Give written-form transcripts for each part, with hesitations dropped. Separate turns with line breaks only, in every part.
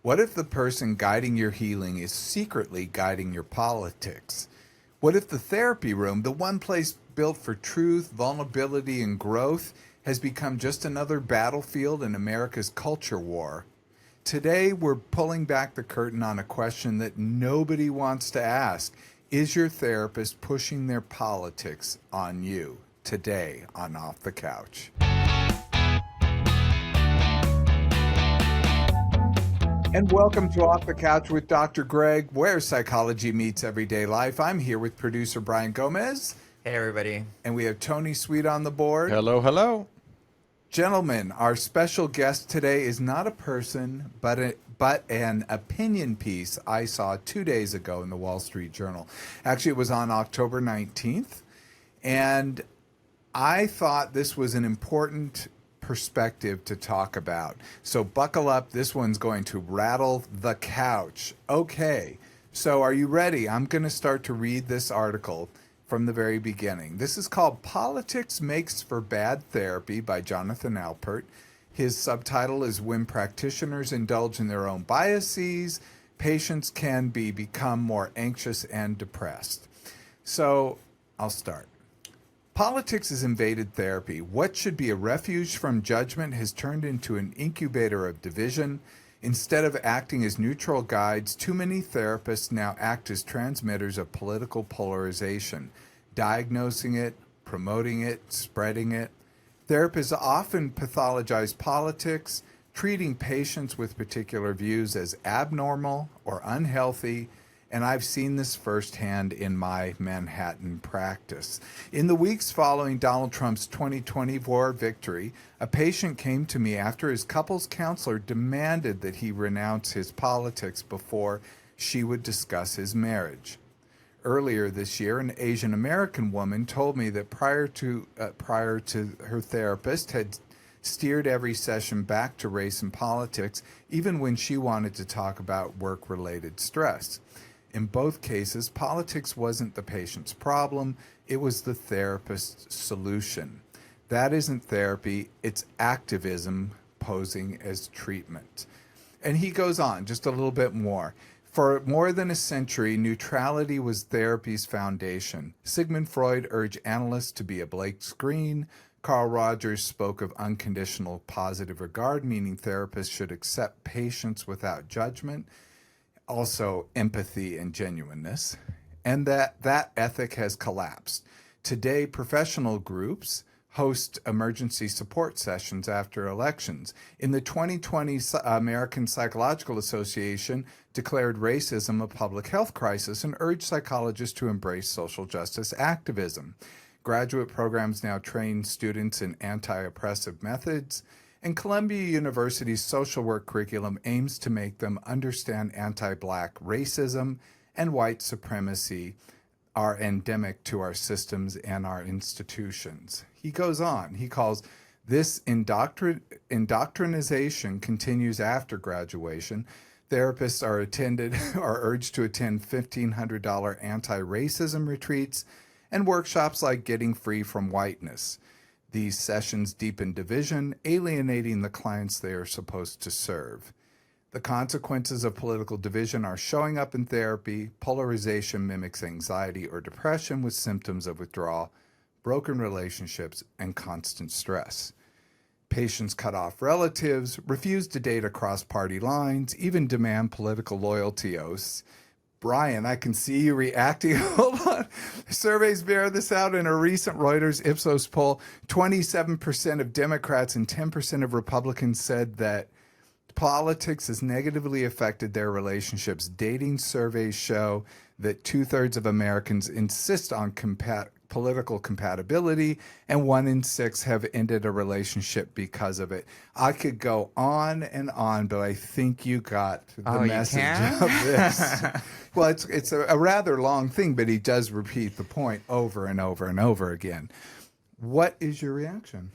What if the person guiding your healing is secretly guiding your politics? What if the therapy room, the one place built for truth, vulnerability, and growth, has become just another battlefield in America's culture war? Today, we're pulling back the curtain on a question that nobody wants to ask. Is your therapist pushing their politics on you? Today on Off the Couch. And welcome to Off the Couch with Dr. Greg, where psychology meets everyday life. I'm here with producer Brian Gomez.
Hey, everybody.
And we have Tony Sweet on the board.
Hello, hello.
Gentlemen, our special guest today is not a person, but an opinion piece I saw 2 days ago in the Wall Street Journal. Actually, it was on October 19th. And I thought this was an important perspective to talk about. So buckle up. This one's going to rattle the couch. Okay. So are you ready? I'm going to start to read this article from the very beginning. This is called Politics Makes for Bad Therapy by Jonathan Alpert. His subtitle is When Practitioners Indulge in Their Own Biases, Patients Can Become More Anxious and Depressed. So I'll start. Politics has invaded therapy. What should be a refuge from judgment has turned into an incubator of division. Instead of acting as neutral guides, too many therapists now act as transmitters of political polarization, diagnosing it, promoting it, spreading it. Therapists often pathologize politics, treating patients with particular views as abnormal or unhealthy, and I've seen this firsthand in my Manhattan practice. In the weeks following Donald Trump's 2024 victory, a patient came to me after his couples counselor demanded that he renounce his politics before she would discuss his marriage. Earlier this year, an Asian American woman told me that prior to her therapist had steered every session back to race and politics, even when she wanted to talk about work-related stress. In both cases, politics wasn't the patient's problem, it was the therapist's solution. That isn't therapy, it's activism posing as treatment. And he goes on just a little bit more. For more than a century, neutrality was therapy's foundation. Sigmund Freud urged analysts to be a blank screen. Carl Rogers spoke of unconditional positive regard, meaning therapists should accept patients without judgment. Also empathy and genuineness, and that ethic has collapsed. Today, professional groups host emergency support sessions after elections. In the 2020 American Psychological Association declared racism a public health crisis and urged psychologists to embrace social justice activism. Graduate programs now train students in anti-oppressive methods, and Columbia University's social work curriculum aims to make them understand anti-Black racism and white supremacy are endemic to our systems and our institutions. He goes on. He calls this indoctrination continues after graduation. Therapists are urged to attend $1,500 anti-racism retreats and workshops like Getting Free from Whiteness. These sessions deepen division, alienating the clients they are supposed to serve. The consequences of political division are showing up in therapy. Polarization mimics anxiety or depression with symptoms of withdrawal, broken relationships, and constant stress. Patients cut off relatives, refuse to date across party lines, even demand political loyalty oaths. Brian, I can see you reacting. Hold on. Surveys bear this out. In a recent Reuters Ipsos poll, 27% of Democrats and 10% of Republicans said that politics has negatively affected their relationships. Dating surveys show that 2/3 of Americans insist on political compatibility, and 1 in 6 have ended a relationship because of it. I could go on and on, but I think you got the message of this. Well, it's a rather long thing, but he does repeat the point over and over and over again. What is your reaction?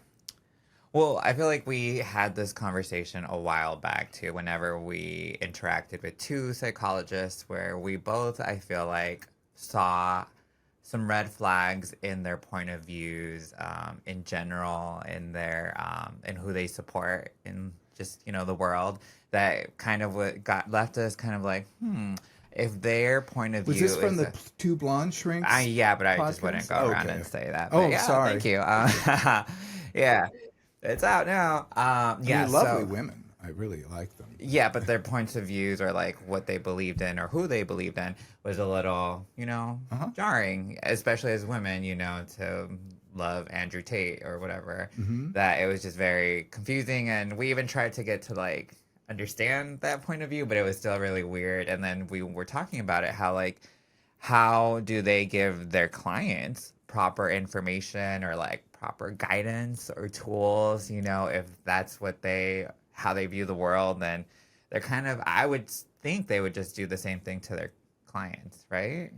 Well, I feel like we had this conversation a while back too, whenever we interacted with two psychologists where we both, I feel like, saw some red flags in their point of views in general, in their in who they support in just, the world, that kind of what got left us kind of like, if their point of
Was
view
this from
is
the Two Blonde Shrinks
yeah, but I just wouldn't
podcast?
go around
Okay.
and say that. But
Oh,
yeah,
sorry.
thank you. Yeah, it's out now.
I
Yeah,
mean, lovely
so
women. I really like them.
yeah, but their points of views or like what they believed in or who they believed in was a little,
Uh-huh.
jarring, especially as women, to love Andrew Tate or whatever. That it was just very confusing, and we even tried to get to like understand that point of view, but it was still really weird. And then we were talking about it, how do they give their clients proper information or like proper guidance or tools, if that's how they view the world, then they're kind of, I would think they would just do the same thing to their clients, right?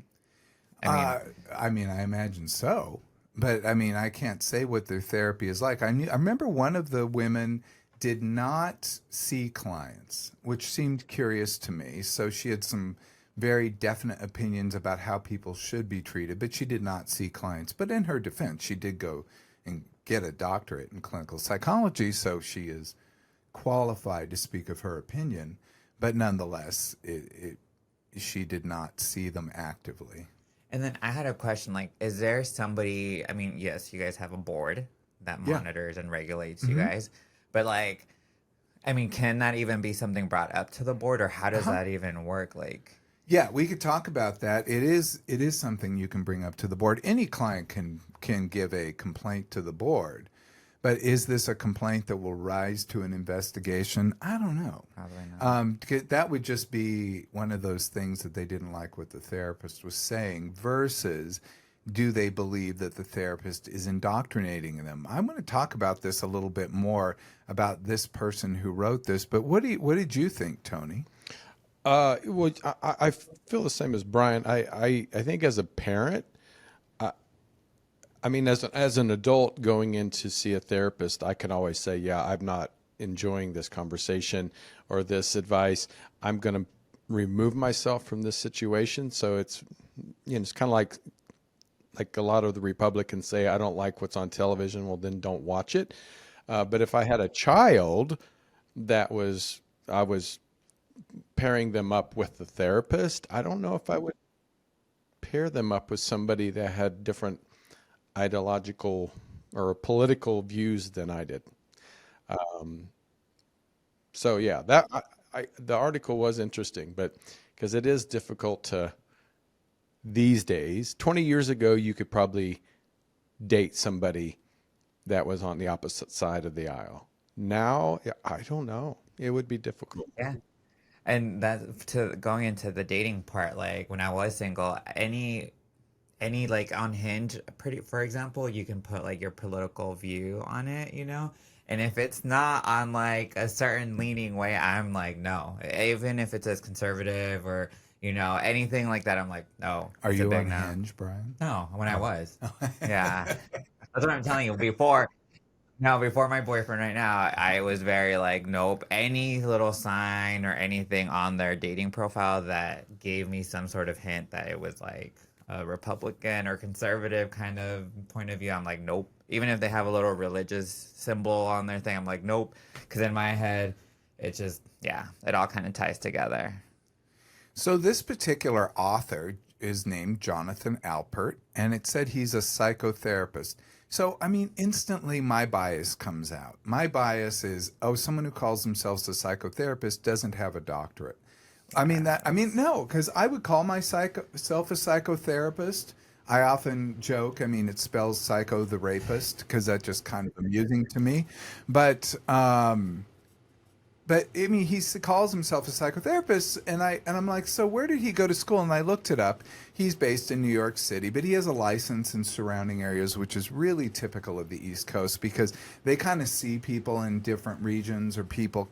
I mean,
Uh, I mean, I imagine so, but I mean, I can't say what their therapy is like. I remember one of the women did not see clients, which seemed curious to me. So she had some very definite opinions about how people should be treated, but she did not see clients. But in her defense, she did go and get a doctorate in clinical psychology, so she is qualified to speak of her opinion. But nonetheless, she did not see them actively.
and then I had a question, like, is there somebody, I mean, yes, you guys have a board that
Yeah.
monitors and regulates you guys, but like, I mean, can that even be something brought up to the board, or how does
Uh-huh.
that even work? Like,
Yeah, we could talk about that. It is something you can bring up to the board. Any client can give a complaint to the board. But is this a complaint that will rise to an investigation? I don't know.
probably not.
That would just be one of those things that they didn't like what the therapist was saying versus do they believe that the therapist is indoctrinating them? I'm going to talk about this a little bit more about this person who wrote this, but what did you think, Tony?
Well, I feel the same as Brian. I think as a parent, I mean, as an adult going in to see a therapist, I can always say, yeah, I'm not enjoying this conversation or this advice. I'm going to remove myself from this situation. So it's, it's kind of like a lot of the Republicans say, I don't like what's on television. Well, then don't watch it. But if I had a child I was pairing them up with the therapist, I don't know if I would pair them up with somebody that had different ideological or political views than I did. So yeah, the article was interesting, but because it is difficult to these days. 20 years ago, you could probably date somebody that was on the opposite side of the aisle. Now, yeah, I don't know. It would be difficult.
Yeah. And that, to going into the dating part, like when I was single, any like on Hinge, pretty for example, you can put like your political view on it. And if it's not on like a certain leaning way, I'm like, no. Even if it's as conservative or, anything like that, I'm like, no.
Are
It's a
you
big
on
no.
Hinge, Brian?
No, when I
Oh.
was. Yeah. That's what I'm telling you. Before my boyfriend right now, I was very like, nope. Any little sign or anything on their dating profile that gave me some sort of hint that it was like a Republican or conservative kind of point of view, I'm like, nope. Even if they have a little religious symbol on their thing, I'm like, nope. Because in my head, it just, yeah, it all kind of ties together.
So this particular author is named Jonathan Alpert, and it said he's a psychotherapist. So, I mean, instantly my bias comes out. My bias is, oh, someone who calls themselves a psychotherapist doesn't have a doctorate. No, because I would call myself a psychotherapist. I often joke, I mean, it spells psycho the rapist because that's just kind of amusing to me. But, but I mean, calls himself a psychotherapist, and I'm like, so where did he go to school? And I looked it up. He's based in New York City, but he has a license in surrounding areas, which is really typical of the East Coast because they kind of see people in different regions, or people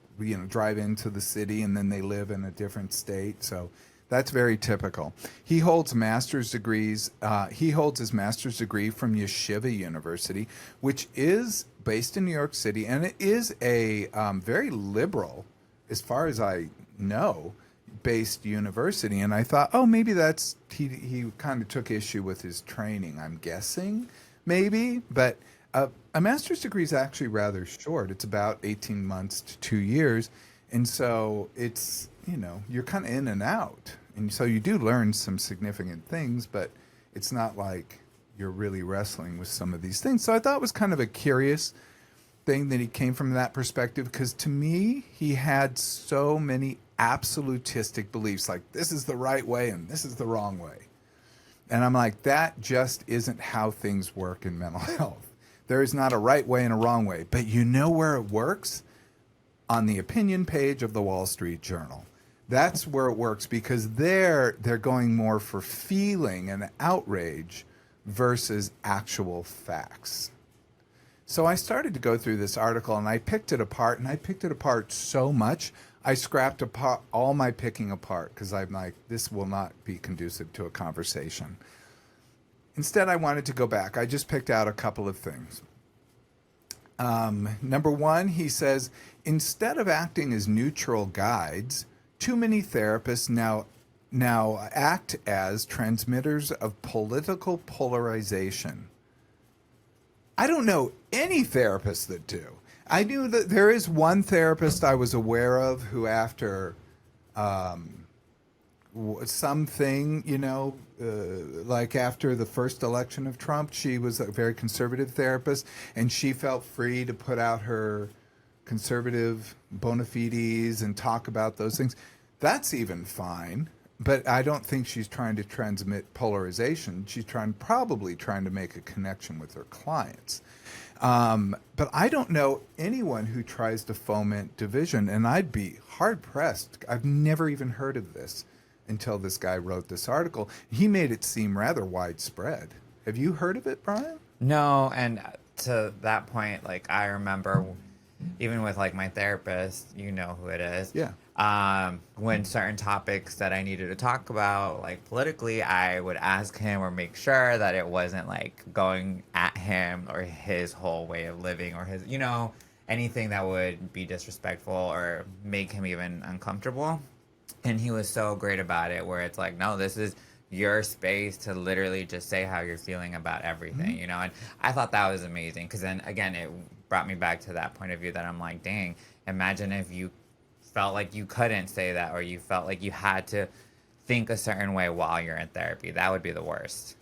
drive into the city and then they live in a different state. So that's very typical. He holds master's degrees. He holds his master's degree from Yeshiva University, which is based in New York City, and it is a very liberal, as far as I know, based university. And I thought, oh, maybe he kind of took issue with his training. I'm guessing, maybe, but A master's degree is actually rather short. It's about 18 months to 2 years. And so it's, you're kind of in and out. And so you do learn some significant things, but it's not like you're really wrestling with some of these things. So I thought it was kind of a curious thing that he came from that perspective, because to me, he had so many absolutistic beliefs like this is the right way and this is the wrong way. And I'm like, that just isn't how things work in mental health. There is not a right way and a wrong way. But you know where it works? On the opinion page of the Wall Street Journal. That's where it works, because they're going more for feeling and outrage versus actual facts. So I started to go through this article and I picked it apart, and I picked it apart so much I scrapped apart all my picking apart, because I'm like, this will not be conducive to a conversation. Instead, I wanted to go back. I just picked out a couple of things. Number one, he says, instead of acting as neutral guides, too many therapists now act as transmitters of political polarization. I don't know any therapists that do. I knew that there is one therapist I was aware of who, after something, like after the first election of Trump, she was a very conservative therapist, and she felt free to put out her conservative bona fides and talk about those things. That's even fine, but I don't think she's trying to transmit polarization. She's probably trying to make a connection with her clients. But I don't know anyone who tries to foment division, and I'd be hard pressed. I've never even heard of this until this guy wrote this article. He made it seem rather widespread. Have you heard of it, Brian?
No, and to that point, like, I remember even with like my therapist, you know who it is.
Yeah.
When certain topics that I needed to talk about, like politically, I would ask him or make sure that it wasn't like going at him or his whole way of living or his, anything that would be disrespectful or make him even uncomfortable. And he was so great about it, where it's like, no, this is your space to literally just say how you're feeling about everything, And I thought that was amazing, because then again, it brought me back to that point of view that I'm like, dang, imagine if you felt like you couldn't say that, or you felt like you had to think a certain way while you're in therapy. That would be the worst.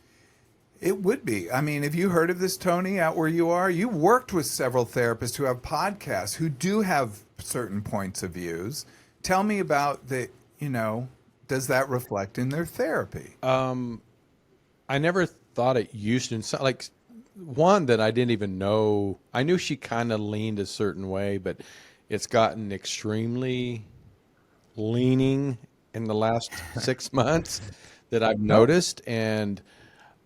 It would be. I mean, have you heard of this, Tony, out where you are? You worked with several therapists who have podcasts who do have certain points of views. Tell me about does that reflect in their therapy?
I never thought it used to. Like, one that I didn't even know. I knew she kind of leaned a certain way, but it's gotten extremely leaning in the last 6 months that I've noticed. And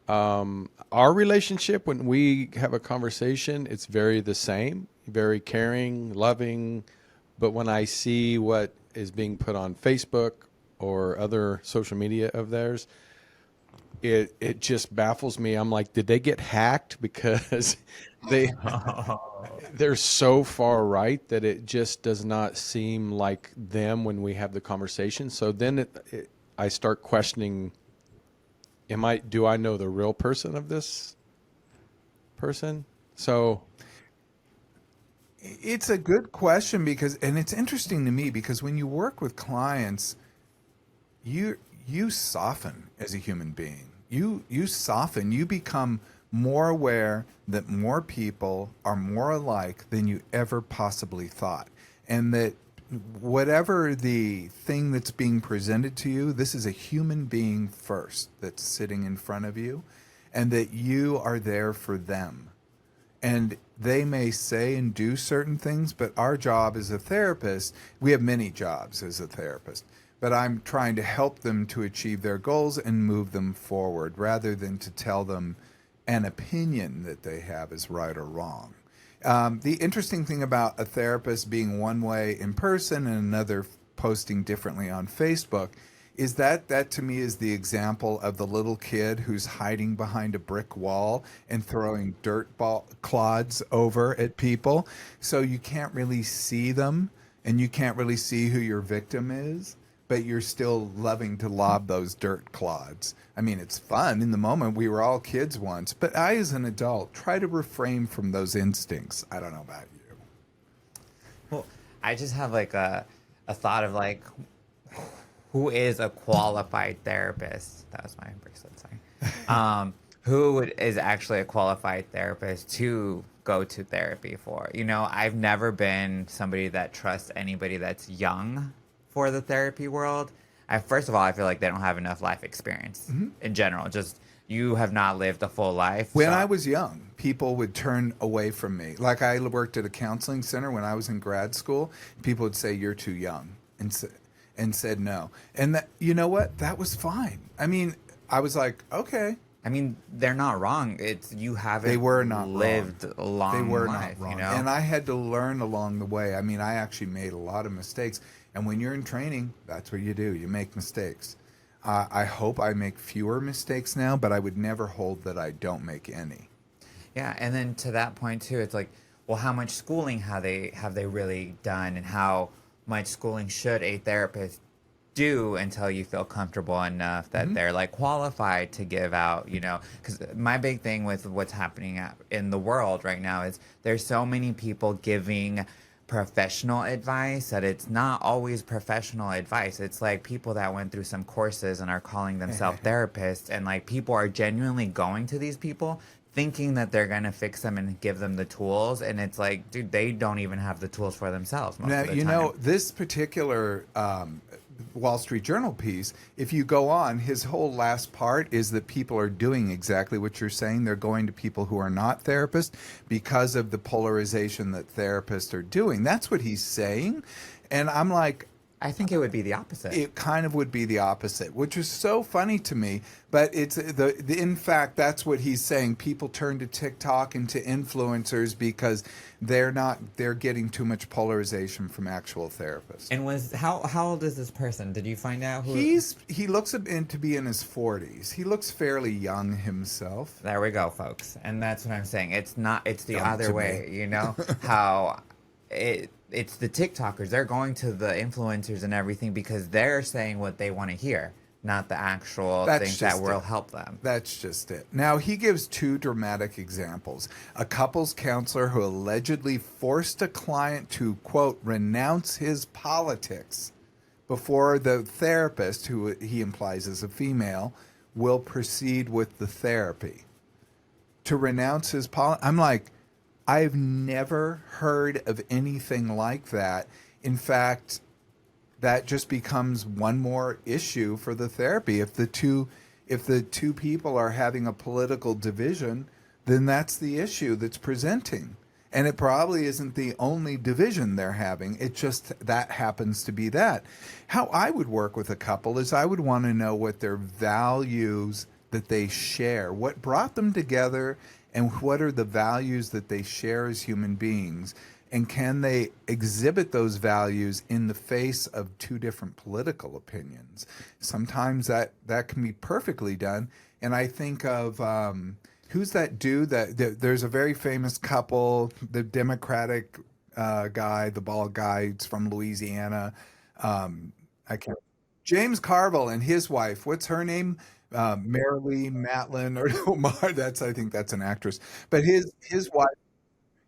our relationship, when we have a conversation, it's very the same, very caring, loving. But when I see what is being put on Facebook or other social media of theirs, it just baffles me. I'm like, did they get hacked? Because they're so far right that it just does not seem like them when we have the conversation. So then I start questioning, do I know the real person of this person? So
it's a good question, and it's interesting to me, because when you work with clients, you soften as a human being. You soften. You become more aware that more people are more alike than you ever possibly thought, and that whatever the thing that's being presented to you, this is a human being first that's sitting in front of you, and that you are there for them. And they may say and do certain things, but our job as a therapist, we have many jobs as a therapist, but I'm trying to help them to achieve their goals and move them forward, rather than to tell them an opinion that they have is right or wrong. The interesting thing about a therapist being one way in person and another posting differently on Facebook is that to me is the example of the little kid who's hiding behind a brick wall and throwing clods over at people. So you can't really see them, and you can't really see who your victim is. but you're still loving to lob those dirt clods. I mean, it's fun in the moment. We were all kids once, but I, as an adult, try to refrain from those instincts. I don't know about you.
Well, I just have like a thought of like, who is a qualified therapist? That was my bracelet, sorry. Who is actually a qualified therapist to go to therapy for? You know, I've never been somebody that trusts anybody that's young for the therapy world. First of all, I feel like they don't have enough life experience in general. Just you have not lived a full life.
When I was young, people would turn away from me. Like I worked at a counseling center when I was in grad school. People would say, "You're too young," and said no. And that, you know what? That was fine. I mean, I was like, okay.
I mean, they're not wrong. It's you haven't
They were not
lived
wrong.
a long
They were
life,
not wrong.
you know?
And I had to learn along the way. I mean, I actually made a lot of mistakes. And when you're in training, that's what you do. You make mistakes. I hope I make fewer mistakes now, but I would never hold that I don't make any.
Yeah, and then to that point too, it's like, well, how much schooling have they really done, and how much schooling should a therapist do until you feel comfortable enough that they're like qualified to give out, you know? Because my big thing with what's happening in the world right now is there's so many people giving professional advice that it's not always professional advice. It's like people that went through some courses and are calling themselves therapists, and like people are genuinely going to these people thinking that they're going to fix them and give them the tools, and it's like, dude, they don't even have the tools for themselves most
Now,
of the
you
time.
know, this particular Wall Street Journal piece, if you go on, his whole last part is that people are doing exactly what you're saying. They're going to people who are not therapists because of the polarization that therapists are doing. That's what he's saying. And I'm like,
I think it would be the opposite.
it kind of would be the opposite, which is so funny to me. But it's in fact, that's what he's saying. People turn to TikTok and to influencers because they're getting too much polarization from actual therapists.
And how old is this person? Did you find out who?
He looks to be in his 40s. He looks fairly young himself.
There we go, folks. And that's what I'm saying. It's the
Young
other
to
way,
me.
you know? How it's the TikTokers. They're going to the influencers and everything because they're saying what they want to hear, not the actual
That's
things that
just
will
it.
help them.
That's just it. Now, he gives two dramatic examples. A couples counselor who allegedly forced a client to, quote, renounce his politics before the therapist, who he implies is a female, will proceed with the therapy. To renounce his politics. I'm like, I've never heard of anything like that. In fact, that just becomes one more issue for the therapy. If the two people are having a political division, then that's the issue that's presenting. And it probably isn't the only division they're having. It just that happens to be that. How I would work with a couple is I would want to know what their values that they share, what brought them together, and what are the values that they share as human beings. And can they exhibit those values in the face of two different political opinions? Sometimes that can be perfectly done. And I think of who's that dude there's a very famous couple, the Democratic guy, the bald guy, it's from Louisiana. I can't. James Carville and his wife. What's her name? Marilee Matlin or Omar. I think that's an actress. But his wife.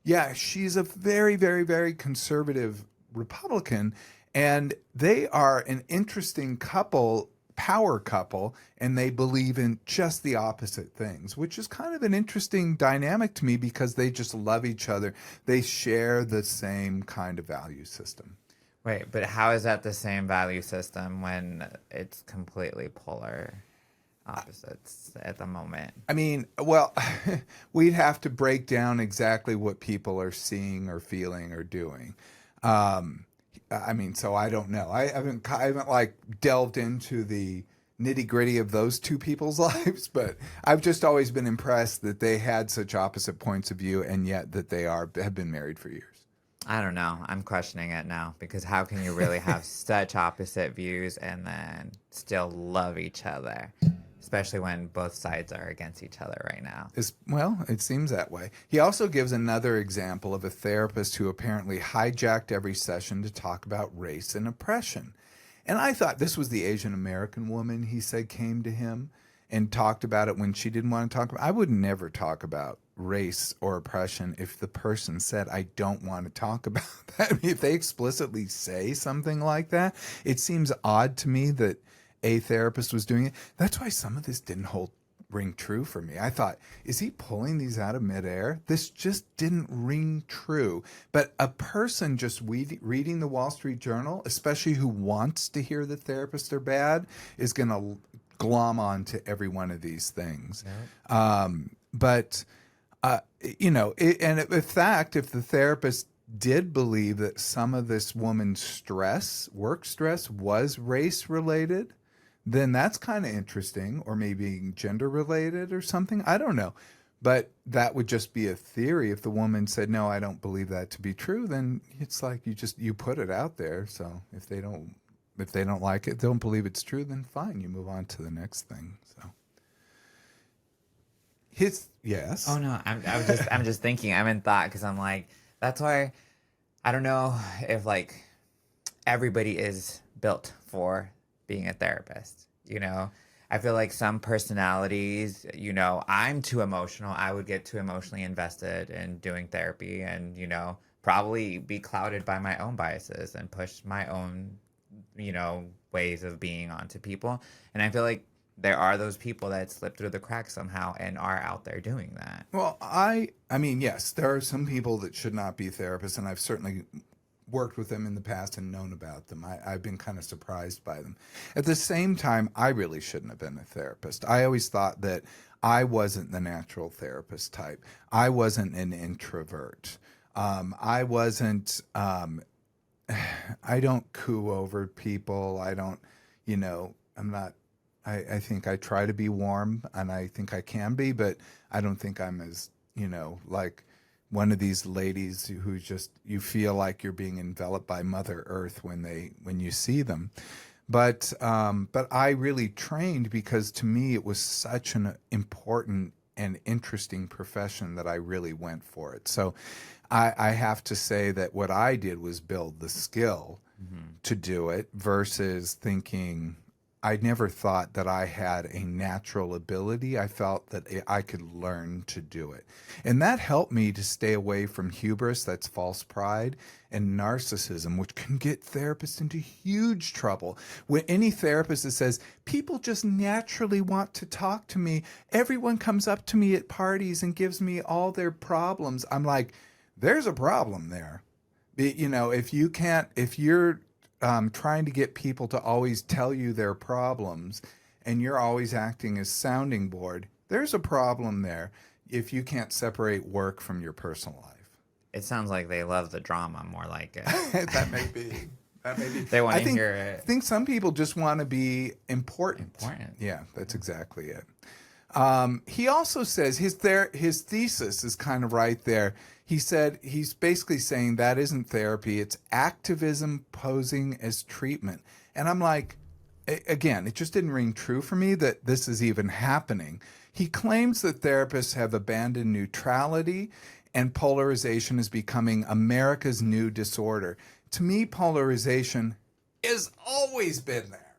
Yeah, she's a very, very, very conservative Republican, and they are an interesting couple, power couple, and they believe in just the opposite things, which is kind of an interesting dynamic to me because they just love each other. They share the same kind of value system.
Wait, but how is that the same value system when it's completely polar opposites at the moment?
I mean, well, we'd have to break down exactly what people are seeing or feeling or doing. I mean, so I don't know. I haven't like delved into the nitty gritty of those two people's lives, but I've just always been impressed that they had such opposite points of view, and yet that they have been married for years.
I don't know. I'm questioning it now because how can you really have such opposite views and then still love each other? Especially when both sides are against each other right now.
Well, it seems that way. He also gives another example of a therapist who apparently hijacked every session to talk about race and oppression. And I thought this was the Asian American woman he said came to him and talked about it when she didn't want to talk about it. I would never talk about race or oppression if the person said, I don't want to talk about that. I mean, if they explicitly say something like that, it seems odd to me that a therapist was doing it. That's why some of this didn't ring true for me. I thought, is he pulling these out of midair? This just didn't ring true. But a person just reading the Wall Street Journal, especially who wants to hear the therapists are bad, is going to glom on to every one of these things.
Yeah.
But in fact, if the therapist did believe that some of this woman's stress, work stress, was race related, then that's kind of interesting, or maybe gender related or something. I don't know. But that would just be a theory. If the woman said, no, I don't believe that to be true, then it's like you put it out there. So if they don't like it, don't believe it's true, then fine, you move on to the next thing. So yes.
Oh no, I'm just thinking. I'm in thought because I'm like, that's why I don't know if like everybody is built for being a therapist. I feel like some personalities, I'm too emotional. I would get too emotionally invested in doing therapy and, probably be clouded by my own biases and push my own, ways of being onto people. And I feel like there are those people that slip through the cracks somehow and are out there doing that.
Well, I mean, yes, there are some people that should not be therapists, and I've certainly worked with them in the past and known about them. I've been kind of surprised by them. At the same time, I really shouldn't have been a therapist. I always thought that I wasn't the natural therapist type. I wasn't an introvert. I wasn't, I don't coo over people. I don't, I'm not, I think I try to be warm, and I think I can be, but I don't think I'm as, like one of these ladies who just, you feel like you're being enveloped by Mother Earth when you see them. But I really trained because to me it was such an important and interesting profession that I really went for it. So I have to say that what I did was build the skill to do it versus thinking, I never thought that I had a natural ability. I felt that I could learn to do it. And that helped me to stay away from hubris, that's false pride, and narcissism, which can get therapists into huge trouble. When any therapist that says, people just naturally want to talk to me, everyone comes up to me at parties and gives me all their problems, I'm like, there's a problem there. If you're trying to get people to always tell you their problems and you're always acting as sounding board, there's a problem there if you can't separate work from your personal life.
It sounds like they love the drama more like it.
That may be.
They want to hear it.
I think some people just want to be important. Yeah, that's exactly it. He also says his thesis is kind of right there. He said he's basically saying that isn't therapy, it's activism posing as treatment. And I'm like, again, it just didn't ring true for me that this is even happening. He claims that therapists have abandoned neutrality and polarization is becoming America's new disorder. To me, polarization has always been there.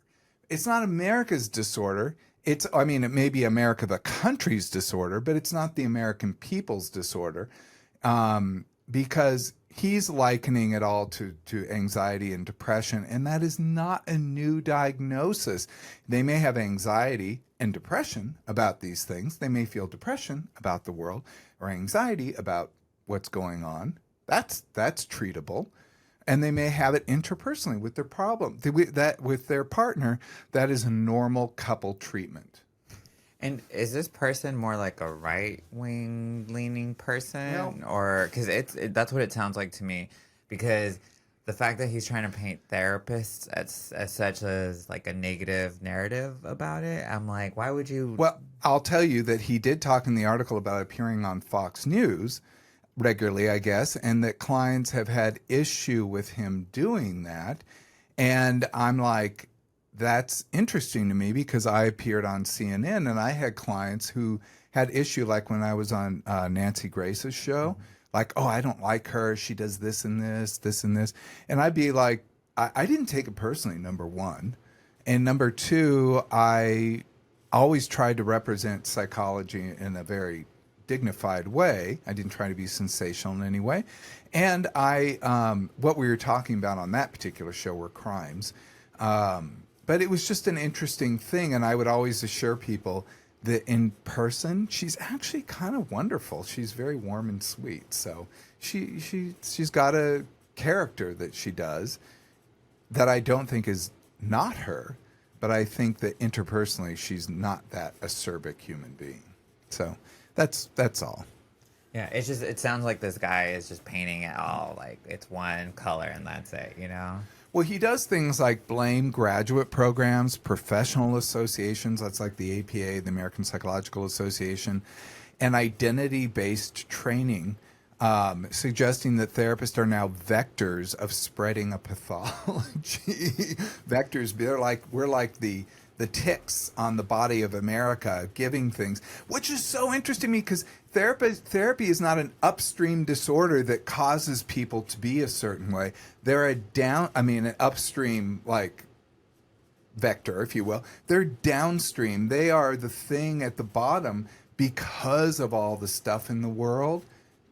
It's not America's disorder. It may be America, the country's disorder, but it's not the American people's disorder. Because he's likening it all to anxiety and depression, and that is not a new diagnosis. They may have anxiety and depression about these things. They may feel depression about the world or anxiety about what's going on. That's treatable. And they may have it interpersonally with their problem, with their partner. That is a normal couple treatment.
And is this person more like a right-wing leaning person?
No.
Or because that's what it sounds like to me. Because the fact that he's trying to paint therapists as such as like a negative narrative about it, I'm like, why would you?
Well, I'll tell you that he did talk in the article about appearing on Fox News regularly, I guess, and that clients have had issue with him doing that. And I'm like, that's interesting to me because I appeared on CNN and I had clients who had issue, like when I was on Nancy Grace's show, like, oh, I don't like her. She does this and this, this and this. And I'd be like, I didn't take it personally, number one. And number two, I always tried to represent psychology in a very dignified way. I didn't try to be sensational in any way. And what we were talking about on that particular show were crimes. But it was just an interesting thing. And I would always assure people that in person, she's actually kind of wonderful. She's very warm and sweet. So she's got a character that she does that I don't think is not her, but I think that interpersonally she's not that acerbic human being. So that's all.
Yeah, it's just it sounds like this guy is just painting it all like it's one color and that's it, you know?
Well, he does things like blame graduate programs, professional associations, that's like the APA, the American Psychological Association, and identity-based training, suggesting that therapists are now vectors of spreading a pathology. Vectors, we're like the ticks on the body of America, giving things, which is so interesting to me because therapy is not an upstream disorder that causes people to be a certain way. They're an upstream like vector, if you will. They're downstream. They are the thing at the bottom because of all the stuff in the world.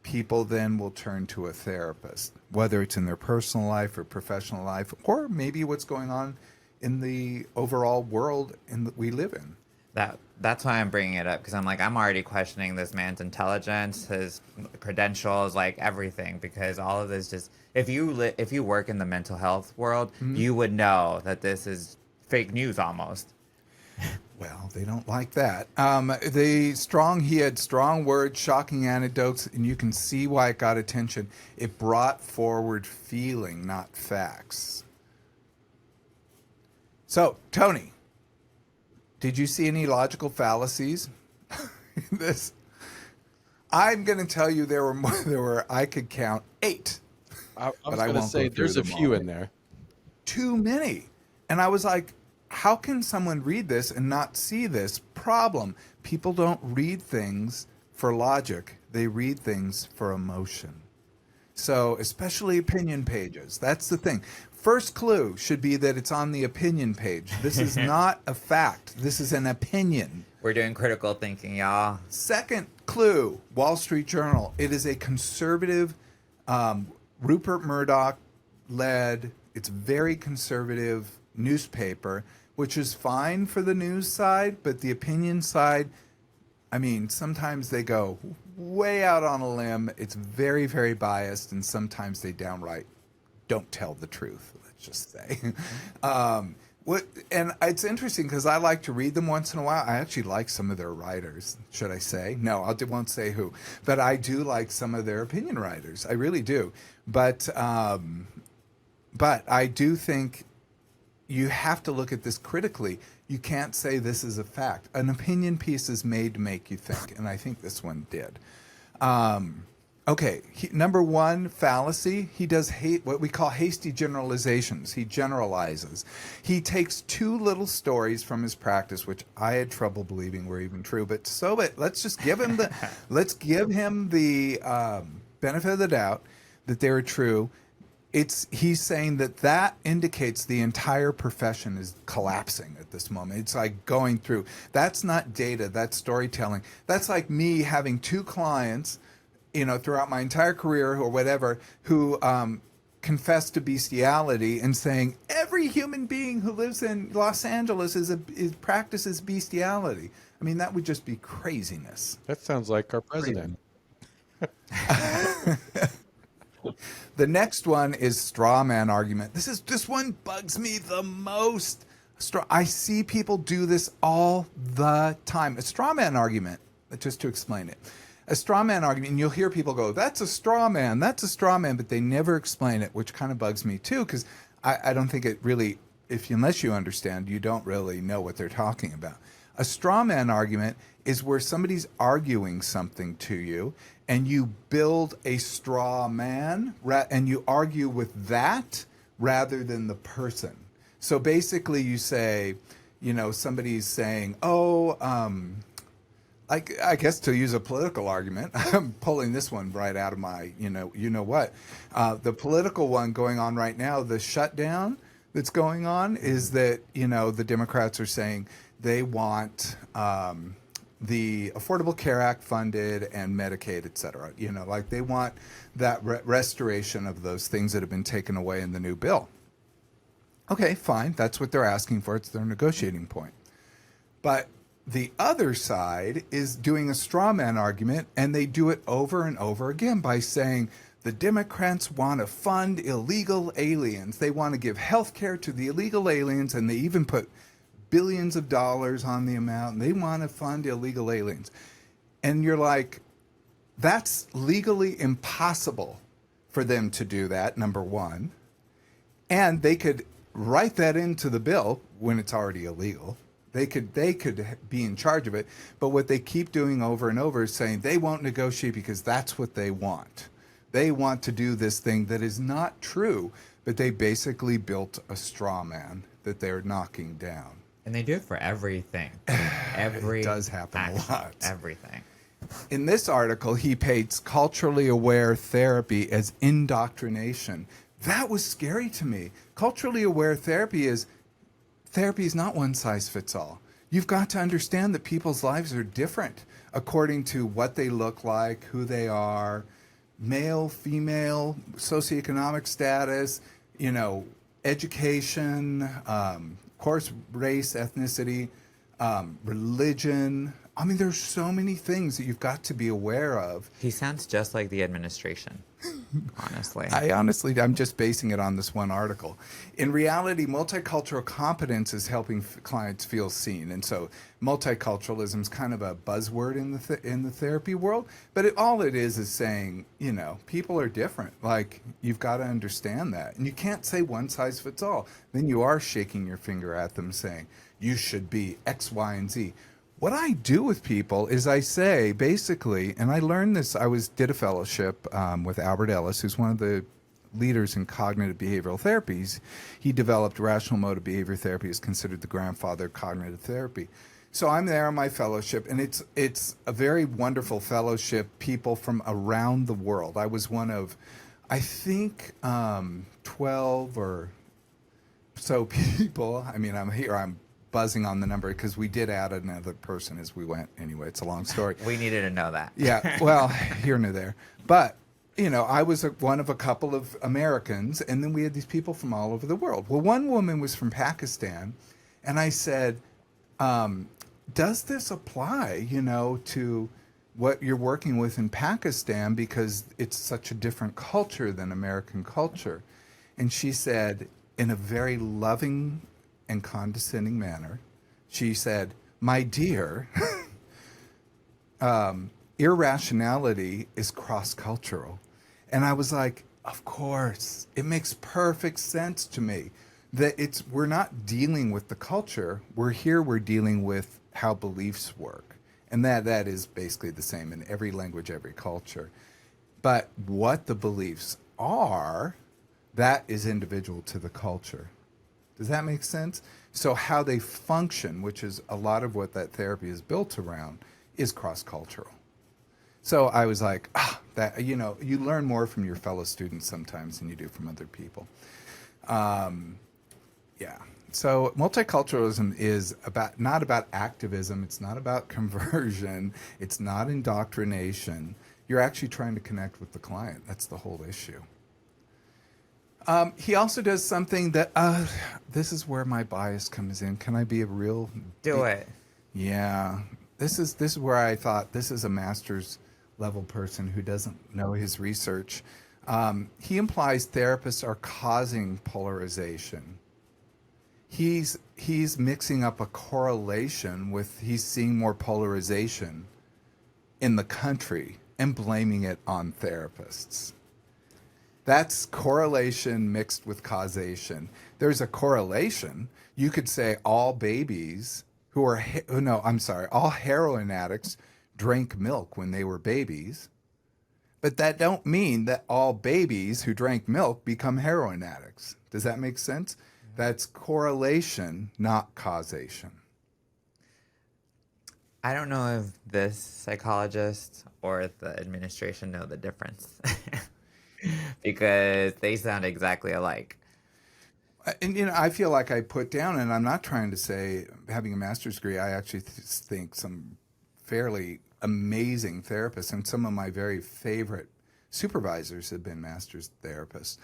People then will turn to a therapist, whether it's in their personal life or professional life, or maybe what's going on in the overall world that we live in.
That's why I'm bringing it up because I'm already questioning this man's intelligence, his credentials, like everything. Because all of this just if you work in the mental health world, you would know that this is fake news almost.
Well, they don't like that. He had strong words, shocking anecdotes, and you can see why it got attention. It brought forward feeling, not facts. So, Tony, did you see any logical fallacies in this? I'm going to tell you there were I could count 8.
I was going to say there's a few in there.
Too many. And I was like, how can someone read this and not see this problem? People don't read things for logic. They read things for emotion. So, especially opinion pages. That's the thing. First clue should be that it's on the opinion page. This is not a fact. This is an opinion.
We're doing critical thinking, y'all.
Second clue, Wall Street Journal. It is a conservative, Rupert Murdoch led, it's very conservative newspaper, which is fine for the news side, but the opinion side, I mean, sometimes they go way out on a limb. It's very, very biased, and sometimes they downright don't tell the truth, let's just say. And it's interesting because I like to read them once in a while. I actually like some of their writers, should I say? No, I won't say who. But I do like some of their opinion writers. I really do. But I do think you have to look at this critically. You can't say this is a fact. An opinion piece is made to make you think, and I think this one did. Okay, number one fallacy, he does what we call hasty generalizations. He generalizes. He takes 2 little stories from his practice, which I had trouble believing were even true. But let's just give him the benefit of the doubt that they were true. He's saying that indicates the entire profession is collapsing at this moment. It's like going through. That's not data. That's storytelling. That's like me having 2 clients, throughout my entire career or whatever, who confess to bestiality and saying every human being who lives in Los Angeles practices bestiality. I mean, that would just be craziness.
That sounds like our president.
The next one is straw man argument. This one bugs me the most. I see people do this all the time. A straw man argument, just to explain it. A straw man argument, and you'll hear people go, that's a straw man, but they never explain it, which kind of bugs me too, because I don't think it really, unless you understand, you don't really know what they're talking about. A straw man argument is where somebody's arguing something to you, and you build a straw man, and you argue with that rather than the person. So basically you say, somebody's saying, like, I guess to use a political argument, I'm pulling this one right out of my, you know what, the political one going on right now, the shutdown that's going on is that, the Democrats are saying they want the Affordable Care Act funded and Medicaid, et cetera. Like they want that restoration of those things that have been taken away in the new bill. Okay, fine. That's what they're asking for. It's their negotiating point. But the other side is doing a straw man argument, and they do it over and over again by saying the Democrats want to fund illegal aliens. They want to give health care to the illegal aliens, and they even put billions of dollars on the amount, and they want to fund illegal aliens. And you're like, that's legally impossible for them to do that, number one. And they could write that into the bill when it's already illegal. They could be in charge of it. But what they keep doing over and over is saying they won't negotiate because that's what they want. They want to do this thing that is not true, but they basically built a straw man that they're knocking down.
And they do it for everything.
It does happen a lot.
Everything.
In this article, he paints culturally aware therapy as indoctrination. That was scary to me. Culturally aware therapy is not one size fits all. You've got to understand that people's lives are different according to what they look like, who they are, male, female, socioeconomic status, education, of course, race, ethnicity, religion. I mean, there's so many things that you've got to be aware of.
He sounds just like the administration, honestly.
I'm just basing it on this one article. In reality, multicultural competence is helping clients feel seen. And so multiculturalism is kind of a buzzword in the therapy world. But all it is saying, people are different. Like, you've got to understand that. And you can't say one size fits all. Then you are shaking your finger at them saying, you should be X, Y, and Z. What I do with people is I say, basically, and I learned this, did a fellowship with Albert Ellis, who's one of the leaders in cognitive behavioral therapies. He developed rational motive behavior therapy, is considered the grandfather of cognitive therapy. So I'm there on my fellowship, and it's a very wonderful fellowship, people from around the world. I was one of, I think, 12 or so people. I mean, I'm buzzing on the number because we did add another person as we went. Anyway, it's a long story.
We needed to know that.
Yeah, well, here and there. But, I was one of a couple of Americans, and then we had these people from all over the world. Well, one woman was from Pakistan, and I said, does this apply, to what you're working with in Pakistan because it's such a different culture than American culture? And she said, in a very loving and condescending manner, she said, my dear, irrationality is cross-cultural. And I was like, of course, it makes perfect sense to me that we're not dealing with the culture. We're dealing with how beliefs work. And that is basically the same in every language, every culture. But what the beliefs are, that is individual to the culture. Does that make sense? So how they function, which is a lot of what that therapy is built around, is cross-cultural. So I was like, you learn more from your fellow students sometimes than you do from other people. Yeah. So multiculturalism is not about activism. It's not about conversion. It's not indoctrination. You're actually trying to connect with the client. That's the whole issue. He also does something that, this is where my bias comes in. Can I be a real...
Do it.
Yeah. This is where I thought this is a master's level person who doesn't know his research. He implies therapists are causing polarization. He's mixing up a correlation with he's seeing more polarization in the country and blaming it on therapists. That's correlation mixed with causation. There's a correlation. You could say all babies all heroin addicts drank milk when they were babies, but that don't mean that all babies who drank milk become heroin addicts. Does that make sense? That's correlation, not causation.
I don't know if this psychologist or the administration know the difference because they sound exactly alike.
And I feel like I put down, and I'm not trying to say having a master's degree. I actually think some fairly amazing therapists, and some of my very favorite supervisors have been master's therapists.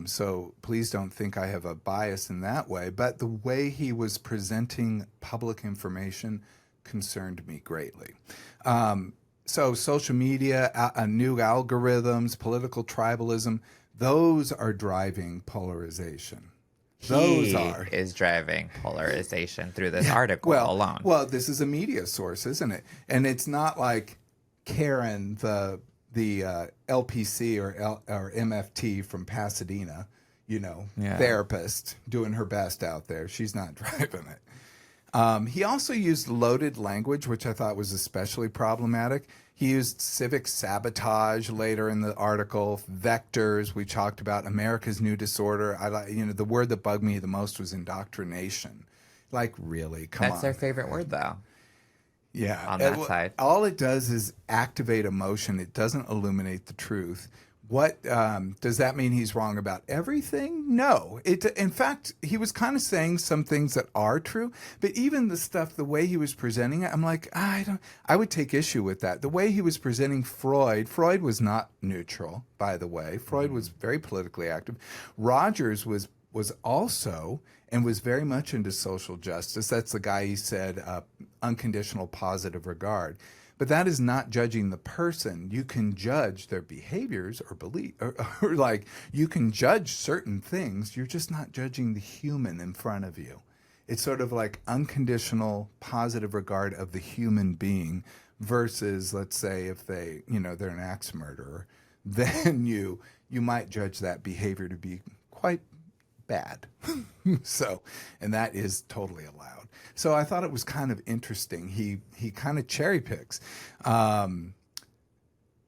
So please don't think I have a bias in that way. But the way he was presenting public information concerned me greatly. So social media, new algorithms, political tribalism, those are driving polarization. Those
He
are.
is driving polarization through this article
Well,
alone.
well, this is a media source, isn't it? And it's not like Karen, the LPC or MFT from Pasadena,
Yeah.
therapist doing her best out there. She's not driving it. He also used loaded language, which I thought was especially problematic. He used civic sabotage later in the article, vectors. We talked about America's new disorder. The word that bugged me the most was indoctrination. Like, really, come
That's
on.
their favorite word, though.
Yeah.
On that side.
All it does is activate emotion. It doesn't illuminate the truth. What does that mean? He's wrong about everything? No. In fact, he was kind of saying some things that are true, but even the stuff, the way he was presenting it, I'm like, I would take issue with that. The way he was presenting Freud was not neutral, by the way. Freud was very politically active. Rogers was also and was very much into social justice. That's the guy he said unconditional positive regard. But that is not judging the person. You can judge their behaviors or belief, or like you can judge certain things. You're just not judging the human in front of you. It's sort of like unconditional positive regard of the human being versus, let's say, if they're an axe murderer, then you might judge that behavior to be quite bad. So, and that is totally allowed. So I thought it was kind of interesting. He kind of cherry picks.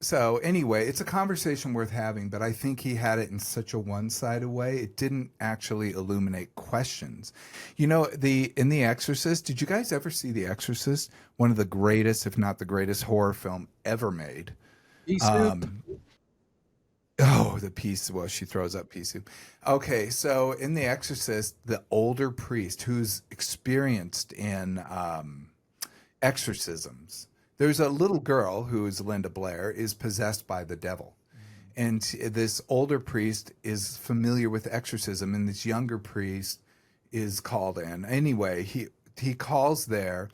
So anyway, it's a conversation worth having, but I think he had it in such a one-sided way. It didn't actually illuminate questions. In The Exorcist, did you guys ever see The Exorcist? One of the greatest, if not the greatest horror film ever made.
Pea soup.
Oh, the piece. Well, she throws up pea soup. Okay, so in The Exorcist, the older priest who's experienced in exorcisms, there's a little girl who is Linda Blair, is possessed by the devil. And this older priest is familiar with exorcism, and this younger priest is called in. Anyway, he calls there.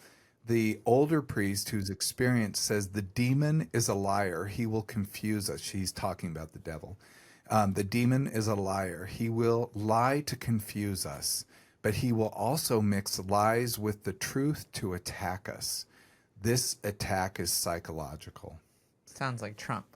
The older priest who's experienced says the demon is a liar. He will confuse us. He's talking about the devil. The demon is a liar. He will lie to confuse us, but he will also mix lies with the truth to attack us. This attack is psychological.
Sounds like Trump.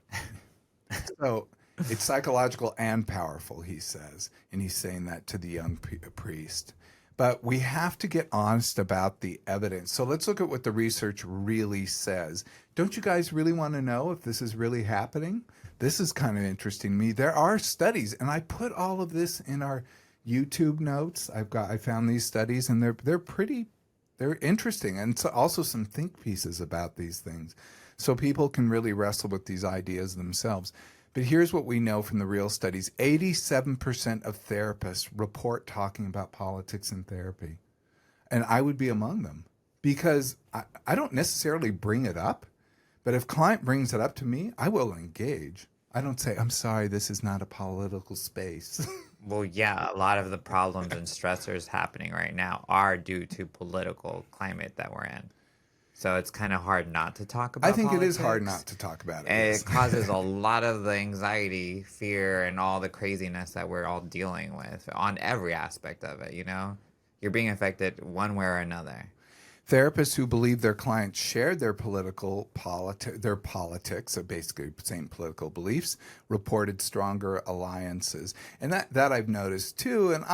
So it's psychological and powerful, he says. And he's saying that to the young priest. But we have to get honest about the evidence. So let's look at what the research really says. Don't you guys really want to know if this is really happening? This is kind of interesting to me. There are studies, and I put all of this in our YouTube notes. I found these studies, and they're interesting, and so also some think pieces about these things, so people can really wrestle with these ideas themselves. But here's what we know from the real studies. 87% of therapists report talking about politics in therapy. And I would be among them because I don't necessarily bring it up, but if client brings it up to me, I will engage. I don't say, I'm sorry, this is not a political space.
Well, yeah, a lot of the problems and stressors happening right now are due to political climate that we're in. So it's kind of hard not to talk about
I think
politics.
it is hard not to talk about it.
And it causes a lot of the anxiety, fear, and all the craziness that we're all dealing with on every aspect of it, You're being affected one way or another.
Therapists who believe their clients shared their politics, so basically same political beliefs, reported stronger alliances. And that I've noticed too. And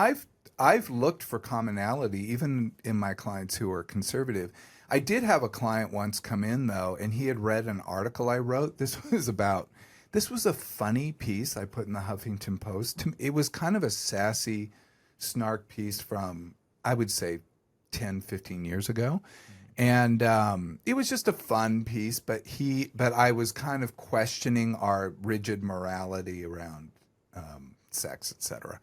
I've looked for commonality even in my clients who are conservative. I did have a client once come in though, and he had read an article I wrote. This was a funny piece I put in the Huffington Post. It was kind of a sassy snark piece from, I would say, 10, 15 years ago. And it was just a fun piece, but I was kind of questioning our rigid morality around sex, etc.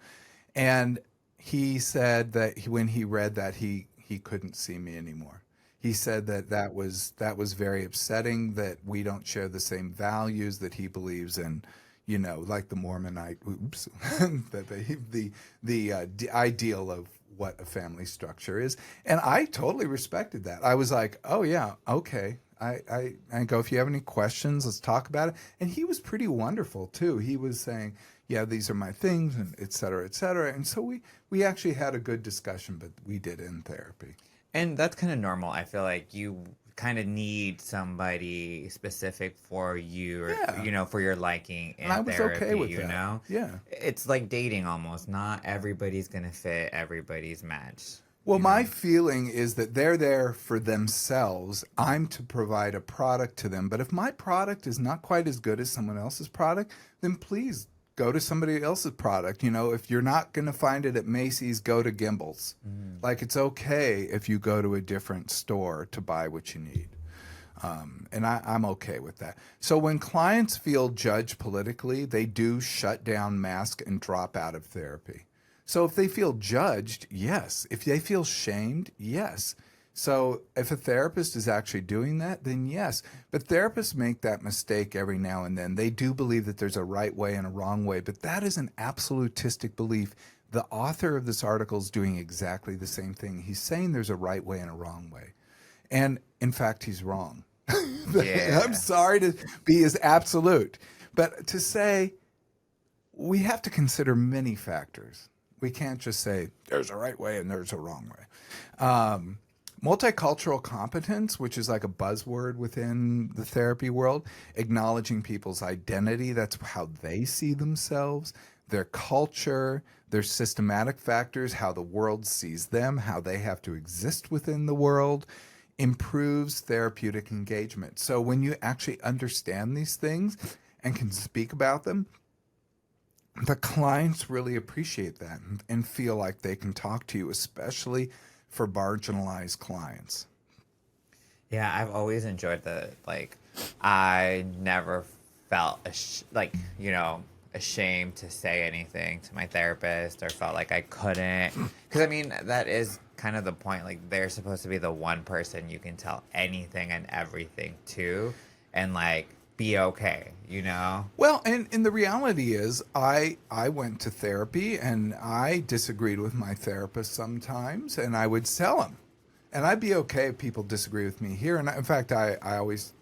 And he said that when he read that, he couldn't see me anymore. He said that that was very upsetting, that we don't share the same values, that he believes in, like the Mormonite, oops, that the ideal of what a family structure is. And I totally respected that. I was like, oh yeah, okay. I go, if you have any questions, let's talk about it. And he was pretty wonderful too. He was saying, yeah, these are my things, and et cetera, et cetera. And so we actually had a good discussion, but we did in therapy.
And that's kind of normal. I feel like you kind of need somebody specific for you, or
Yeah.
for your liking
And
in
I was
therapy,
okay with that. Yeah.
It's like dating almost. Not everybody's going to fit everybody's match,
Well,
you know?
my feeling is that they're there for themselves. I'm to provide a product to them. But if my product is not quite as good as someone else's product, then please go to somebody else's product. If you're not going to find it at Macy's, go to Gimbel's. Like, it's okay if you go to a different store to buy what you need. And I'm okay with that. So when clients feel judged politically, they do shut down, mask, and drop out of therapy. So if they feel judged, yes. If they feel shamed, yes. So if a therapist is actually doing that, then yes. But therapists make that mistake every now and then. They do believe that there's a right way and a wrong way, but that is an absolutistic belief. The author of this article is doing exactly the same thing. He's saying there's a right way and a wrong way. And in fact, he's wrong. I'm
Yeah.
sorry to be as absolute, but to say we have to consider many factors. We can't just say there's a right way and there's a wrong way. Multicultural competence, which is like a buzzword within the therapy world, acknowledging people's identity, that's how they see themselves, their culture, their systematic factors, how the world sees them, how they have to exist within the world, improves therapeutic engagement. So when you actually understand these things and can speak about them, the clients really appreciate that and feel like they can talk to you, especially for marginalized clients.
Yeah, I've always enjoyed I never felt ashamed to say anything to my therapist, or felt like I couldn't. Because I mean, that is kind of the point. Like, they're supposed to be the one person you can tell anything and everything to, and like be okay, you know?
Well, and the reality is, I went to therapy and I disagreed with my therapist sometimes, and I would tell him, and I'd be okay if people disagree with me here. And in fact, I always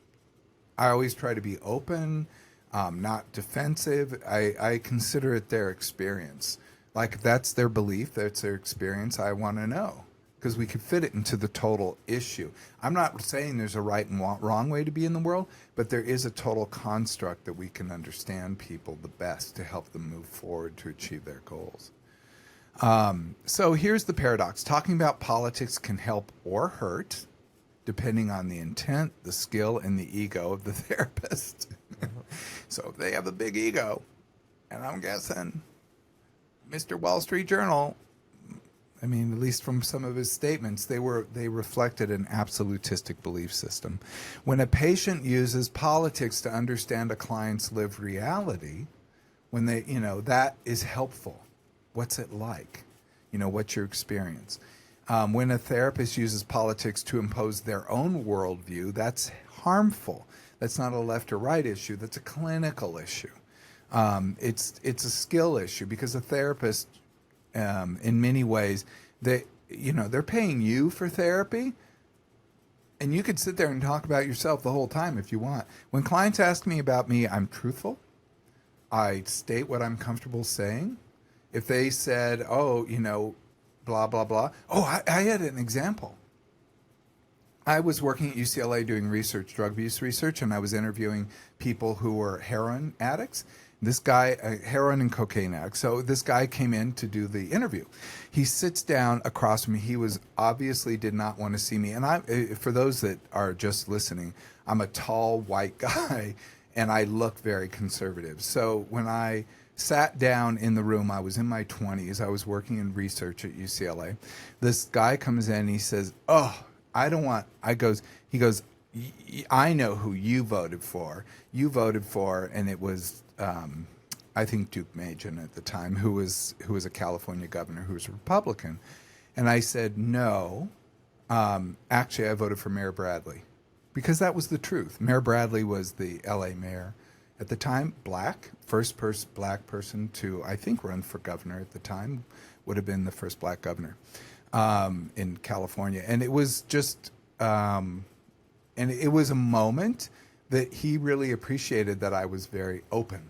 try to be open, not defensive. I consider it their experience. Like, if that's their belief, that's their experience, I want to know, because we could fit it into the total issue. I'm not saying there's a right and wrong way to be in the world, but there is a total construct that we can understand people the best to help them move forward to achieve their goals. So here's the paradox. Talking about politics can help or hurt, depending on the intent, the skill, and the ego of the therapist. So if they have a big ego, and I'm guessing Mr. Wall Street Journal, I mean, at least from some of his statements, they reflected an absolutistic belief system. When a patient uses politics to understand a client's lived reality, when that is helpful. What's it like? What's your experience? When a therapist uses politics to impose their own worldview, that's harmful. That's not a left or right issue. That's a clinical issue. It's a skill issue, because a therapist, in many ways, they're paying you for therapy, and you could sit there and talk about yourself the whole time if you want. When clients ask me about me, I'm truthful. I state what I'm comfortable saying. If they said, oh, blah, blah, blah. Oh, I had an example. I was working at UCLA doing research, drug abuse research, and I was interviewing people who were heroin addicts. This guy, heroin and cocaine addict. So this guy came in to do the interview. He sits down across from me. He was obviously did not want to see me. And for those that are just listening, I'm a tall white guy, and I look very conservative. So when I sat down in the room, I was in my 20s. I was working in research at UCLA. This guy comes in. He says, "Oh, I don't want, he goes, I know who you voted for. You voted for, and it was, I think Duke Majan at the time, who was a California governor who was a Republican. And I said, no, actually, I voted for Mayor Bradley because that was the truth. Mayor Bradley was the LA mayor at the time, black, black person to, I think, run for governor at the time, would have been the first black governor in California. And it was just, and it was a moment that he really appreciated that I was very open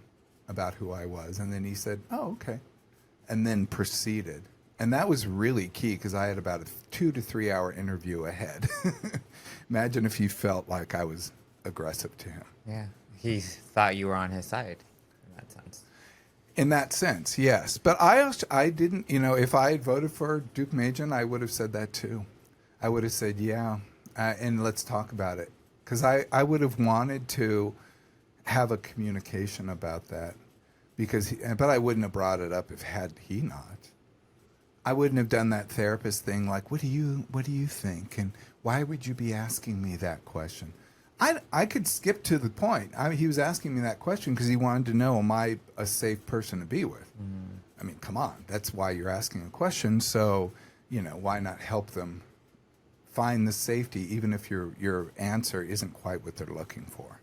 about who I was. And then he said, oh, okay. And then proceeded. And that was really key because I had about a 2 to 3 hour interview ahead. Imagine if he felt like I was aggressive to him.
Yeah. He thought you were on his side in that sense.
In that sense, yes. But I didn't, if I had voted for Duke Majan, I would have said that too. I would have said, yeah, and let's talk about it. Because I would have wanted to have a communication about that. But I wouldn't have brought it up had he not. I wouldn't have done that therapist thing like, what do you think? And why would you be asking me that question? I could skip to the point. He was asking me that question because he wanted to know, am I a safe person to be with? Mm. I mean, come on. That's why you're asking a question. So, why not help them find the safety, even if your answer isn't quite what they're looking for?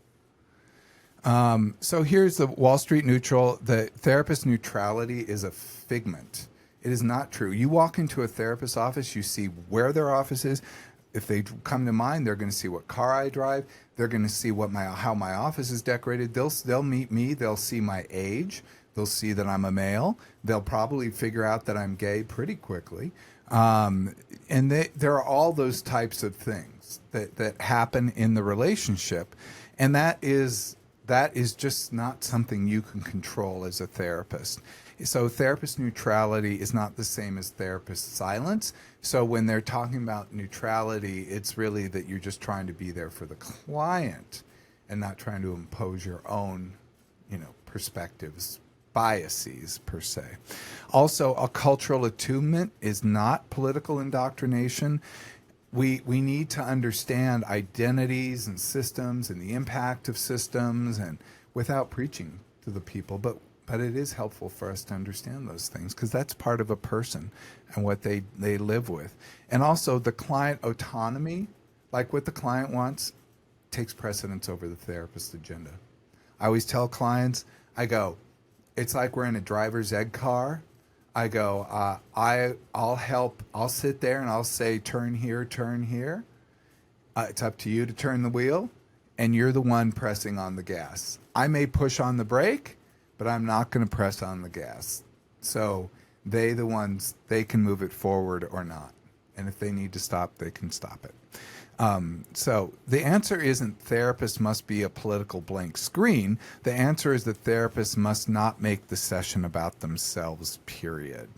So here's the Wall Street neutral. The therapist neutrality is a figment. It is not true. You walk into a therapist's office, you see where their office is. If they come to mine, they're going to see what car I drive. They're going to see how my office is decorated. They'll meet me. They'll see my age. They'll see that I'm a male. They'll probably figure out that I'm gay pretty quickly. And there are all those types of things that happen in the relationship, and that is just not something you can control as a therapist. So therapist neutrality is not the same as therapist silence. So when they're talking about neutrality, it's really that you're just trying to be there for the client and not trying to impose your own, perspectives, biases per se. Also, a cultural attunement is not political indoctrination. We need to understand identities and systems and the impact of systems, and without preaching to the people, but it is helpful for us to understand those things because that's part of a person and what they live with. And also the client autonomy, like what the client wants, takes precedence over the therapist's agenda. I always tell clients, I go, it's like we're in a driver's ed car. I go, I'll help. I'll sit there and I'll say, turn here, turn here. It's up to you to turn the wheel, and you're the one pressing on the gas. I may push on the brake, but I'm not going to press on the gas. So they can move it forward or not. And if they need to stop, they can stop it. So the answer isn't therapist must be a political blank screen. The answer is that therapists must not make the session about themselves, period.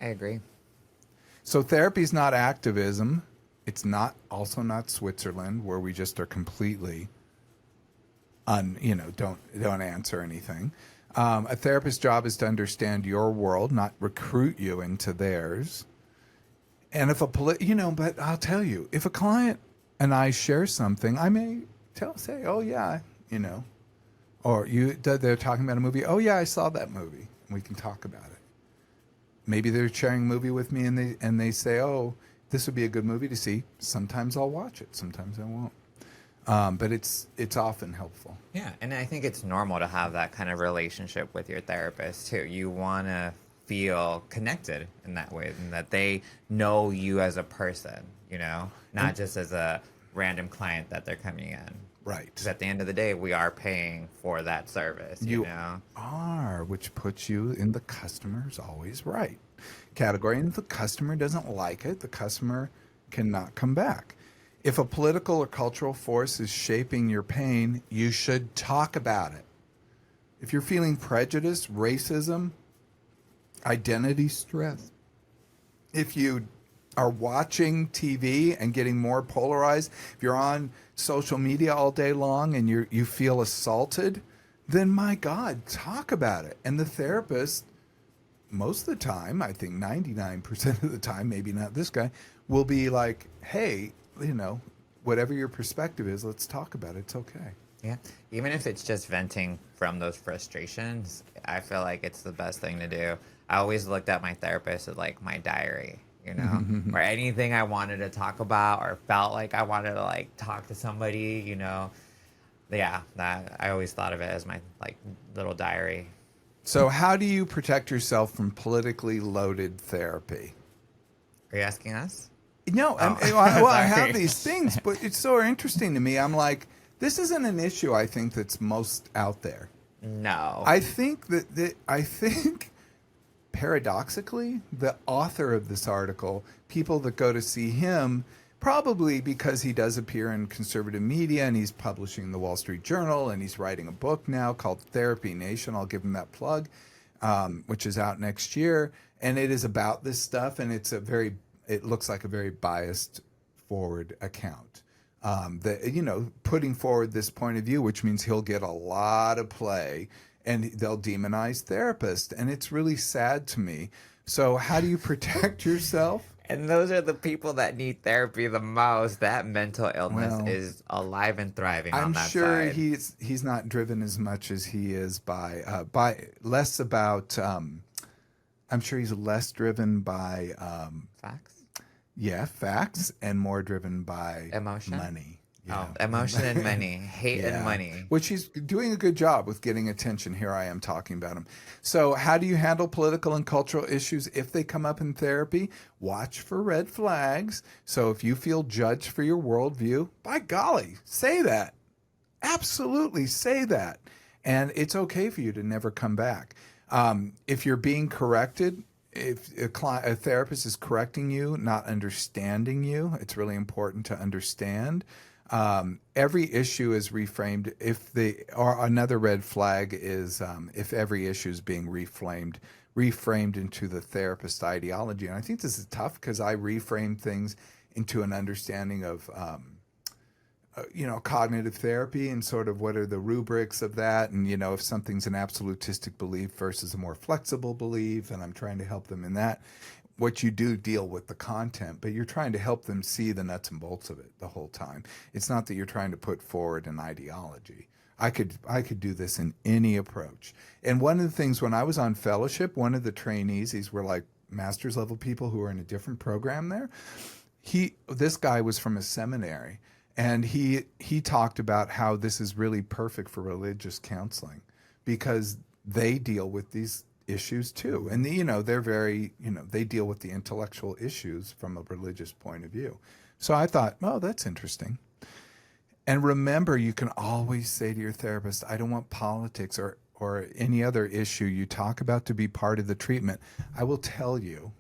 I agree.
So therapy is not activism. It's also not Switzerland, where we just are completely don't answer anything. A therapist's job is to understand your world, not recruit you into theirs. And if but I'll tell you, if a client and I share something, I may say, oh yeah, or they're talking about a movie. Oh yeah, I saw that movie. And we can talk about it. Maybe they're sharing a movie with me and they say, oh, this would be a good movie to see. Sometimes I'll watch it. Sometimes I won't. But it's often helpful.
Yeah, and I think it's normal to have that kind of relationship with your therapist too. You want to feel connected in that way, and that they know you as a person, not just as a random client that they're coming in.
Right.
Because at the end of the day, we are paying for that service. You
are, which puts you in the customer's always right category. And if the customer doesn't like it, the customer cannot come back. If a political or cultural force is shaping your pain, you should talk about it. If you're feeling prejudice, racism, identity stress, if you are watching TV and getting more polarized, if you're on social media all day long and you feel assaulted, then my God, talk about it. And the therapist most of the time, I think 99% of the time, maybe not this guy, will be like, hey, whatever your perspective is, let's talk about it. It's okay.
Yeah. Even if it's just venting from those frustrations, I feel like it's the best thing to do. I always looked at my therapist as like my diary, or anything I wanted to talk about or felt like I wanted to like talk to somebody. Yeah, that I always thought of it as my like little diary.
So, how do you protect yourself from politically loaded therapy?
Are you asking us?
No,
Oh,
I have
sorry.
these things, but it's so interesting to me. I'm like, this isn't an issue I think that's most out there.
No.
I think I think paradoxically, the author of this article, people that go to see him, probably because he does appear in conservative media and he's publishing in the Wall Street Journal and he's writing a book now called Therapy Nation. I'll give him that plug, which is out next year. And it is about this stuff, and it looks like a very biased forward account. Putting forward this point of view, which means he'll get a lot of play and they'll demonize therapists. And it's really sad to me. So how do you protect yourself?
And those are the people that need therapy the most. That mental illness
Well,
is alive and thriving on
I'm
that
sure
side.
he's not driven as much as he is by less about. I'm sure he's less driven by
Facts?
facts and more driven by
Emotion?
money.
Oh, emotion and money. Hate and money.
Which he's doing a good job with getting attention. Here I am talking about him. So, how do you handle political and cultural issues if they come up in therapy? Watch for red flags. So, if you feel judged for your worldview, by golly, say that. Absolutely say that. And it's okay for you to never come back. If you're being corrected, if a therapist is correcting you, not understanding you, it's really important to understand. Every issue is reframed. Or another red flag is if every issue is being reframed into the therapist ideology. And I think this is tough because I reframe things into an understanding of cognitive therapy and sort of what are the rubrics of that, and if something's an absolutistic belief versus a more flexible belief, and I'm trying to help them in that. What you do deal with the content, but you're trying to help them see the nuts and bolts of it the whole time. It's not that you're trying to put forward an ideology. I could do this in any approach. And one of the things when I was on fellowship, one of the trainees, these were like master's level people who were in a different program there. This guy was from a seminary, and he talked about how this is really perfect for religious counseling because they deal with these issues too. And they're very, they deal with the intellectual issues from a religious point of view. So I thought, oh, that's interesting. And remember, you can always say to your therapist, I don't want politics or any other issue you talk about to be part of the treatment. I will tell you,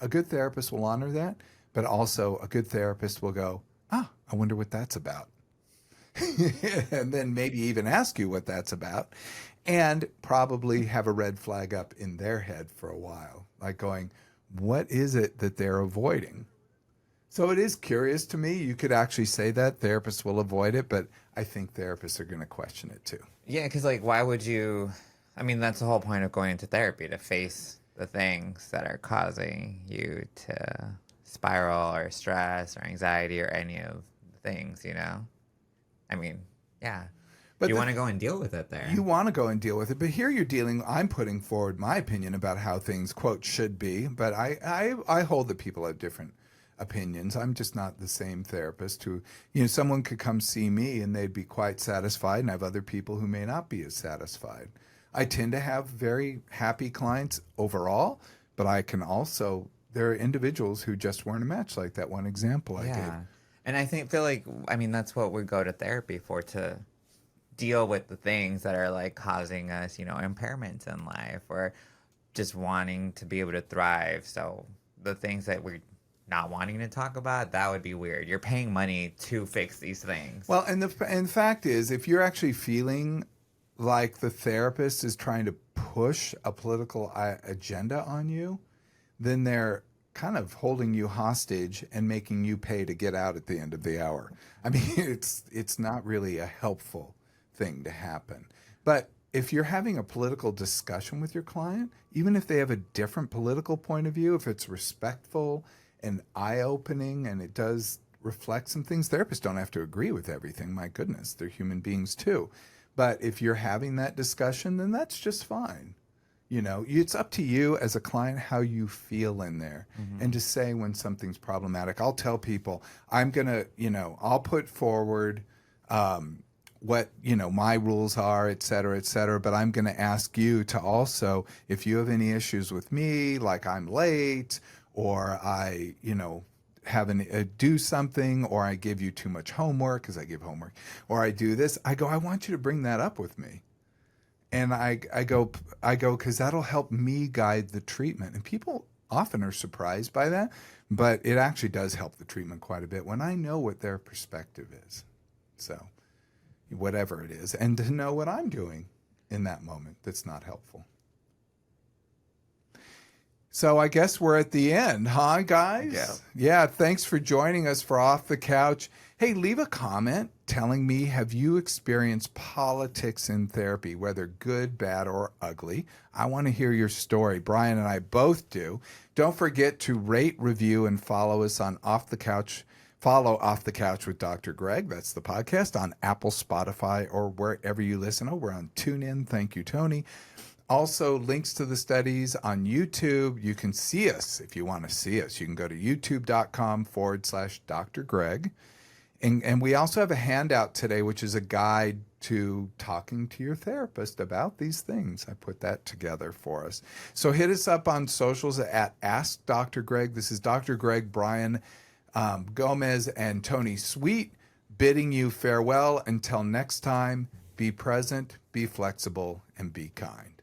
a good therapist will honor that, but also a good therapist will go, I wonder what that's about. And then maybe even ask you what that's about, and probably have a red flag up in their head for a while, like going, what is it that they're avoiding? So it is curious to me. You could actually say that therapists will avoid it, but I think therapists are going to question it too.
Yeah, because like, why would you? I mean, that's the whole point of going into therapy, to face the things that are causing you to spiral or stress or anxiety or any of the things. I mean, yeah. But you want to go and deal with it there.
You want to go and deal with it, but here I'm putting forward my opinion about how things, quote, should be, but I hold that people have different opinions. I'm just not the same therapist who, someone could come see me and they'd be quite satisfied, and I have other people who may not be as satisfied. I tend to have very happy clients overall, but there are individuals who just weren't a match, like that one example I gave.
And I feel like, that's what we go to therapy for, to deal with the things that are like causing us, impairments in life, or just wanting to be able to thrive. So the things that we're not wanting to talk about, that would be weird. You're paying money to fix these things.
Well, and the fact is, if you're actually feeling like the therapist is trying to push a political agenda on you, then they're kind of holding you hostage and making you pay to get out at the end of the hour. I mean, it's not really a helpful thing to happen. But if you're having a political discussion with your client, even if they have a different political point of view, if it's respectful and eye-opening and it does reflect some things, therapists don't have to agree with everything. My goodness, they're human beings too. But if you're having that discussion, then that's just fine. You know, it's up to you as a client how you feel in there, and to say when something's problematic. I'll tell people, I'm going to, I'll put forward what, my rules are, et cetera, but I'm going to ask you to also, if you have any issues with me, like I'm late or I, have do something, or I give you too much homework, because I give homework, or I do this, I go, I want you to bring that up with me. And I go, because that'll help me guide the treatment. And people often are surprised by that, but it actually does help the treatment quite a bit when I know what their perspective is. So, whatever it is, and to know what I'm doing in that moment that's not helpful. So I guess we're at the end, huh, guys? Yeah, thanks for joining us for Off the Couch. Hey, leave a comment telling me, have you experienced politics in therapy, whether good, bad, or ugly? I want to hear your story. Brian and I both do. Don't forget to rate, review, and follow us on Off the Couch. Follow Off the Couch with Dr. Greg. That's the podcast on Apple, Spotify, or wherever you listen. Oh, we're on TuneIn. Thank you, Tony. Also, links to the studies on YouTube. You can see us if you want to see us. You can go to youtube.com/Dr. Greg. And we also have a handout today, which is a guide to talking to your therapist about these things. I put that together for us. So hit us up on socials at Ask Dr. Greg. This is Dr. Greg, Brian Gomez, and Tony Sweet bidding you farewell. Until next time, be present, be flexible, and be kind.